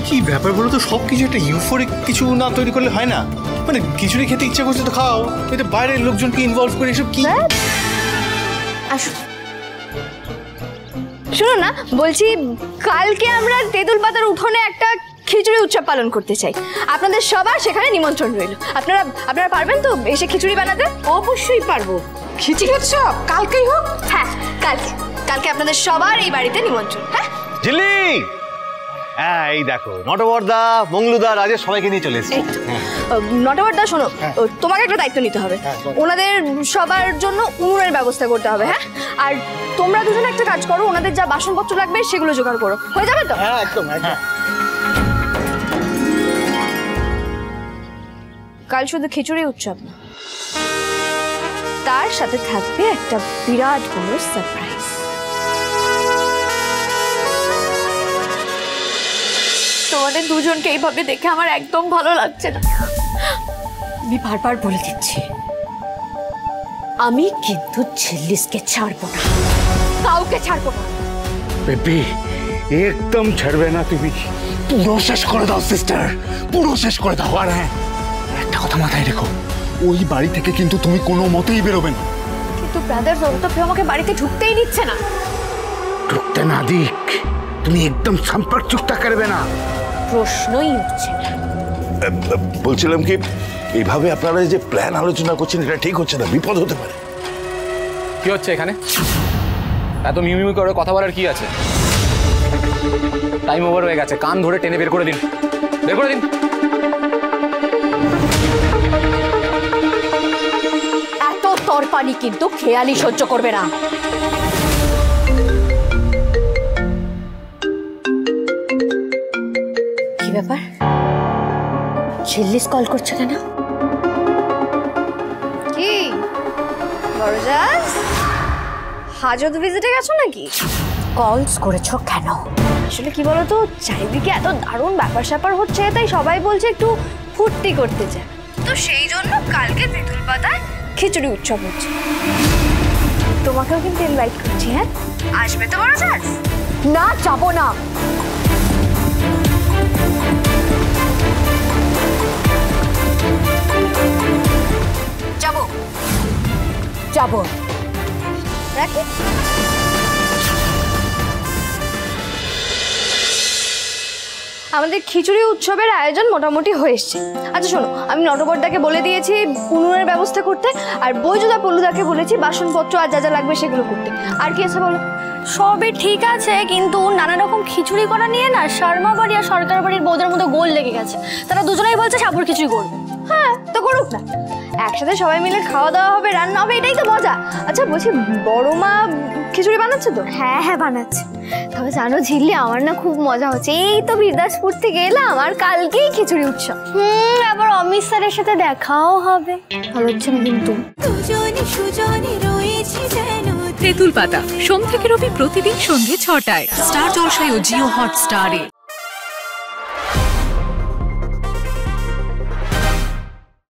কি ব্যাপার বলো তো, সবকিছু একটা ইউফোরিক কিছু না তৈরি করলে হয় না। মানে খিচুড়ি খেতে ইচ্ছা করছে তো খাও, এটা বাইরের লোকজনকে ইনভলভ করে এসব কি? আসো শুনো না, বলছি কালকে আমরা তেঁতুল পাতার উঠোনে একটা খিচুড়ি উৎসব পালন করতে চাই। আপনাদের সবার সেখানে নিমন্ত্রণ রইল। আপনারা পারবেন তো এসে খিচুড়ি বানাতে? অবশ্যই পারবো। খিচুড়ি উৎসব কালকেই হোক? হ্যাঁ কালকে আপনাদের সবার এই বাড়িতে নিমন্ত্রণ। হ্যাঁ ঝিল্লি, হ্যাঁ এই দেখো নটবরদা, মঙ্গলুদা, রাজেশ সবাইকে নিয়ে চলে এসেছি। নটবরদা শোনো, তোমাকে একটা দায়িত্ব নিতে হবে। ওনাদের সবার জন্য উনুনের ব্যবস্থা করতে হবে। হ্যাঁ, আর তোমরা দুজন একটা কাজ করো, ওনাদের যা বাসনপত্র লাগবে সেগুলো জোগাড় করো। হয়ে যাবে তো? হ্যাঁ একদম একদম। কাল শুধু খিচুড়ি উৎসব না, তার সাথে থাকবে একটা বিরাট বড় সারপ্রাইজ। তোমাদের দুজনকে এইভাবে দেখে আমার একদম ভালো লাগছে না। আমি বারবার বলে দিচ্ছি, আমি কিন্তু ঝিল্লিসকে ছাড়বো না, কাউকে ছাড়বো না। বেবি একদম ছাড়বে না তুমি, পুরো শেষ করে দাও সিস্টার, পুরো শেষ করে দাও। আর হ্যাঁ, একটা কথা মাথায় রেখো, ওই বাড়ি থেকে কিন্তু তুমি কোনো মতেই বেরোবে না। কিন্তু ব্রাদার তো আমাকে বাড়িতে ঢুকতেই দিচ্ছে না। ঢুকতে না দিক, তুমি একদম সম্পর্ক চুক্তা করবে না। প্রশ্নই উঠছে না। বলছিলাম কি, এইভাবে আপনারা যে প্ল্যান আলোচনা করছেন এটা ঠিক হচ্ছে না, বিপদ হতে পারে। কি হচ্ছে এখানে? এত মিউমিউ করে কথা বলার কি আছে? টাইম ওভার হয়ে গেছে, কান ধরে টেনে বের করে দিন, বের করে দিন। এত তরপানি কিন্তু খেয়ালি সহ্য করবে না। কি ব্যাপার, ঝিল্লিস কল করছে কেন? কি বড়জাস, হাজত ভিজিটে গেছো নাকি? কলস করেছো কেন? আসলে কি বলতো, চারিদিকে এত দারুণ ব্যাপার স্যাপার হচ্ছে, তাই সবাই বলছে একটু ফুর্তি করতে চায়, তো সেই জন্য কালকে তেঁতুল পাতায় খিচুড়ি উৎসব হচ্ছে। তোমাকেও কিন্তু ইনভাইট করছি। হ্যাঁ, আসবে তো বড়জাস? না, যাবো না। যাবো যাবো। রাখি। আমাদের খিচুড়ি উৎসবের আয়োজন মোটামুটি হয়ে এসছে। আচ্ছা শোনো, আমি নটবরদাকে বলে দিয়েছি উনুনের ব্যবস্থা করতে, আর বৈজুদা পল্লুদাকে বলেছি বাসনপত্র আর যা যা লাগবে সেগুলো করতে। আর কি আছে বলো? সবই ঠিক আছে, কিন্তু নানা রকম খিচুড়ি করা নিয়ে না শর্মা বাড়ি আর সরকার বাড়ির বৌদের মধ্যে গোল লেগে গেছে। তারা দুজনেই বলছে সাবুর খিচুড়ি করবে। হ্যাঁ, তো করুক না, একসাথে সবাই মিলে খাওয়া দাওয়া হবে, রান্না হবে, এটাই তো মজা। আচ্ছা বলছি, বড় মা খিচুড়ি বানাচ্ছে তো? হ্যাঁ বানাচ্ছে। তবে জানো ঝিল্লি, আমার না খুব মজা হচ্ছে। এই তো বীরদাসপুর থেকে এলাম আর কালকেই খিচুড়ি উৎসব। আবার অমিত স্যারের সাথে দেখাও হবে। ভালো হচ্ছে না কিন্তু। তেঁতুল পাতা সোম থেকে রবি প্রতিদিন সন্ধ্যে ৬টায় স্টার জলসায় ও জিও হটস্টারে।